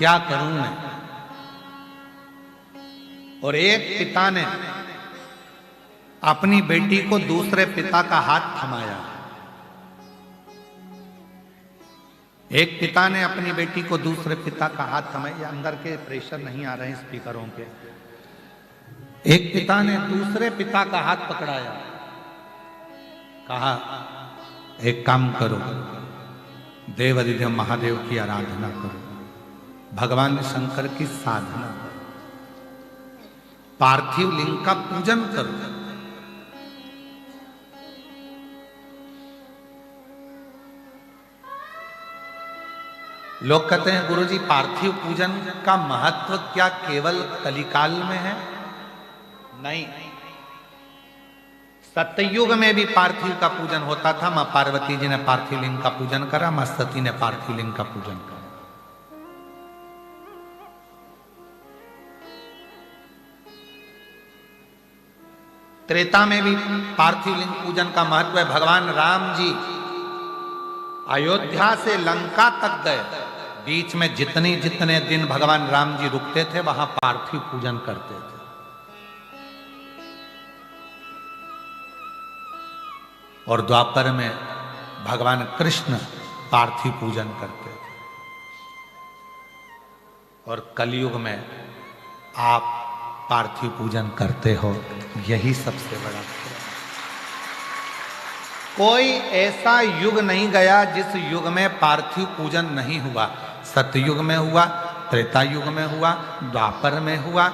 क्या करूं मैं। और एक पिता ने अपनी बेटी को दूसरे पिता का हाथ थमाया। एक पिता ने अपनी बेटी को दूसरे पिता का हाथ थमाया। अंदर के प्रेशर नहीं आ रहे हैं स्पीकरों के। एक पिता ने दूसरे पिता का हाथ पकड़ाया, कहा एक काम करो, देव अधिदेव महादेव की आराधना करो, भगवान शंकर की साधना करो, पार्थिव लिंग का पूजन करो। लोग कहते हैं गुरुजी पार्थिव पूजन का महत्व क्या केवल कलिकाल में है? नहीं, सतयुग में भी पार्थिव का पूजन होता था। मां पार्वती जी ने पार्थिव लिंग का पूजन करा, मां सती ने पार्थिव लिंग का पूजन करा। त्रेता में भी पार्थिव लिंग पूजन का महत्व है। भगवान राम जी अयोध्या से लंका तक गए, बीच में जितने दिन भगवान राम जी रुकते थे वहां पार्थिव पूजन करते थे। और द्वापर में भगवान कृष्ण पार्थिव पूजन करते थे। और कलयुग में आप पार्थिव पूजन करते हो, यही सबसे बड़ा। कोई ऐसा युग नहीं गया जिस युग में पार्थिव पूजन नहीं हुआ। सतयुग में हुआ, त्रेता युग में हुआ, द्वापर में हुआ।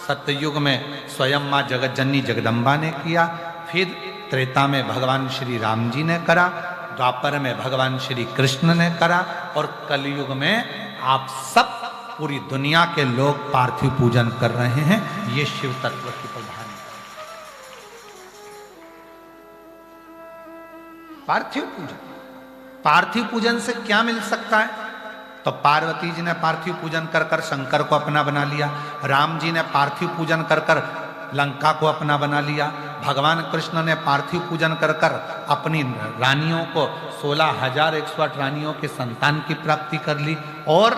सतयुग में स्वयं मां जगत जननी जगदम्बा ने किया, फिर त्रेता में भगवान श्री राम जी ने करा, द्वापर में भगवान श्री कृष्ण ने करा, और कलयुग में आप सब पूरी दुनिया के लोग पार्थिव पूजन कर रहे हैं। ये शिव तत्व की प्रधान। पार्थिव पूजन, पार्थिव पूजन से क्या मिल सकता है? तो पार्वती जी ने पार्थिव पूजन कर कर शंकर को अपना बना लिया, राम जी ने पार्थिव पूजन कर कर लंका को अपना बना लिया, भगवान कृष्ण ने पार्थिव पूजन कर कर अपनी रानियों को 16,108 रानियों के संतान की प्राप्ति कर ली। और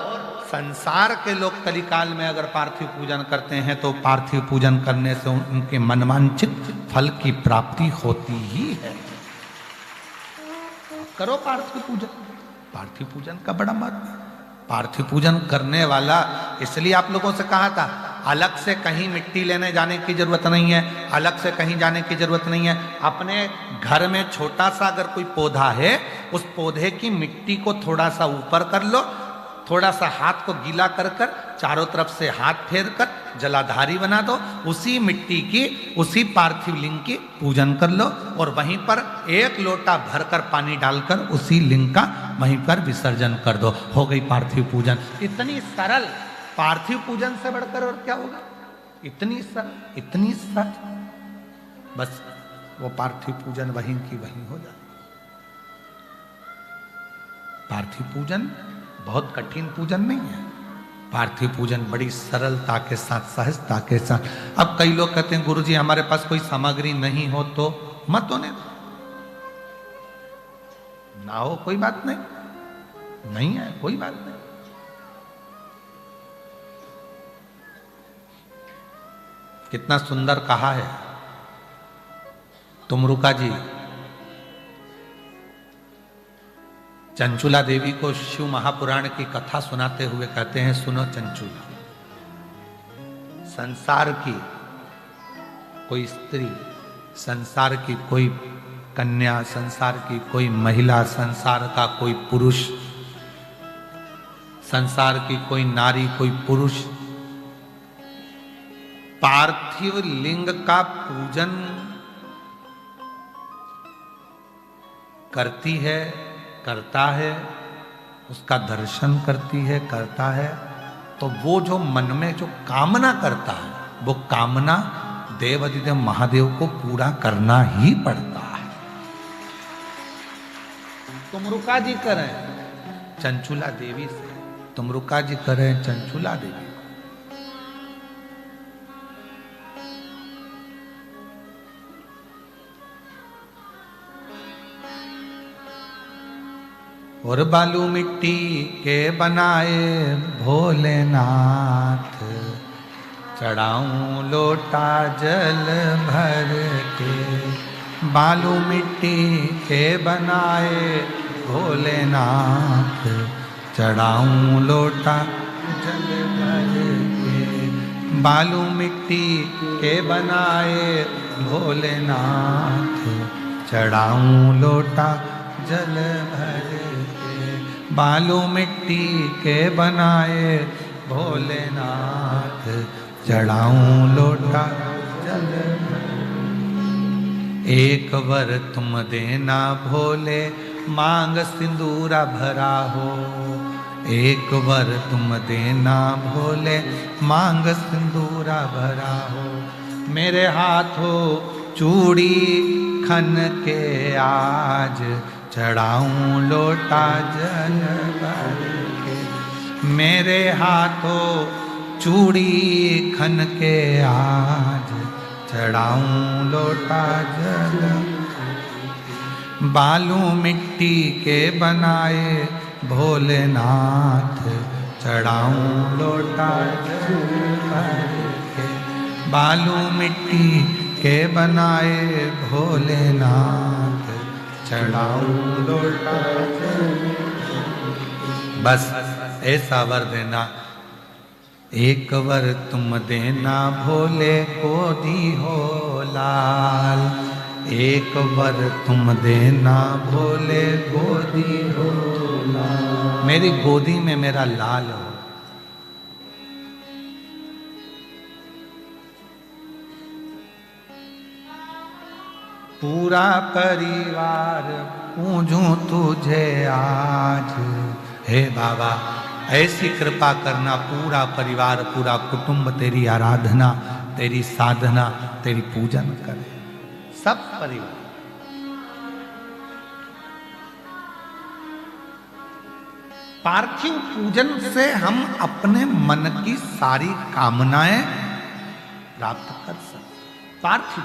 संसार के लोग कलिकाल में अगर पार्थिव पूजन करते हैं तो पार्थिव पूजन करने से उनके मनवांछित फल की प्राप्ति होती ही है। करो पार्थिव पूजन। पार्थिव पूजन का बड़ा महत्व है। पार्थिव पूजन करने वाला, इसलिए आप लोगों से कहा था अलग से कहीं मिट्टी लेने जाने की जरूरत नहीं है, अलग से कहीं जाने की जरूरत नहीं है। अपने घर में छोटा सा अगर कोई पौधा है, उस पौधे की मिट्टी को थोड़ा सा ऊपर कर लो, थोड़ा सा हाथ को गीला कर कर चारों तरफ से हाथ फेर कर जलाधारी बना दो, उसी मिट्टी की, उसी पार्थिव लिंग की पूजन कर लो, और वहीं पर एक लोटा भरकर पानी डालकर उसी लिंग का वहीं पर विसर्जन कर दो। हो गई पार्थिव पूजन। इतनी सरल, पार्थिव पूजन से बढ़कर और क्या होगा? इतनी सरल, इतनी सरल, बस वो पार्थिव पूजन वहीं की वहीं हो जाए। पार्थिव पूजन बहुत कठिन पूजन नहीं है। पार्थिव पूजन बड़ी सरलता के साथ, सहजता के साथ। अब कई लोग कहते हैं गुरुजी हमारे पास कोई सामग्री नहीं हो तो मत होने दो। ना हो कोई बात नहीं, नहीं है कोई बात नहीं। कितना सुंदर कहा है तुमरुका जी। चंचुला देवी को शिव महापुराण की कथा सुनाते हुए कहते हैं, सुनो चंचुला, संसार की कोई स्त्री, संसार की कोई कन्या, संसार की कोई महिला, संसार का कोई पुरुष, संसार की कोई नारी, कोई पुरुष पार्थिव लिंग का पूजन करती है, करता है, उसका दर्शन करती है, करता है, तो वो जो मन में जो कामना करता है, वो कामना देव अधिदेव महादेव को पूरा करना ही पड़ता है। तुमरुका जी करें चंचुला देवी से, तुमरुका जी करें चंचुला देवी। और बालू मिट्टी के बनाए भोलेनाथ, चढ़ाऊं लोटा जल भर के। बालू मिट्टी के बनाए भोलेनाथ, चढ़ाऊं लोटा जल भर के। बालू मिट्टी के बनाए भोलेनाथ, चढ़ाऊं लोटा जल भर के। बालू मिट्टी के बनाए भोलेनाथ, चढ़ाऊं लोटा जल भर। एक वर तुम देना भोले, मांग सिंदूरा भरा हो। एक वर तुम देना भोले, मांग सिंदूरा भरा हो। मेरे हाथों चूड़ी खन के आज, चढ़ाऊं लोटा जल भर के। मेरे हाथों चूड़ी खन के आज, चढ़ाऊं लोटा जल। बालू मिट्टी के बनाए भोलेनाथ, चढ़ाऊं लोटा जल भर के। बालू मिट्टी के बनाए भोलेनाथ, चढ़ाऊं लोटा जल। बस ऐसा वर देना, एक वर तुम देना भोले को दी हो लाल। एक वर तुम देना भोले गोदी हो लाल। मेरी गोदी में मेरा लाल हो। पूरा परिवार पूजूं तुझे आज। हे बाबा ऐसी कृपा करना, पूरा परिवार पूरा कुटुंब तेरी आराधना, तेरी साधना, तेरी पूजन करे, सब परिवार। पार्थिव पूजन से हम अपने मन की सारी कामनाएं प्राप्त कर सकते। पार्थिव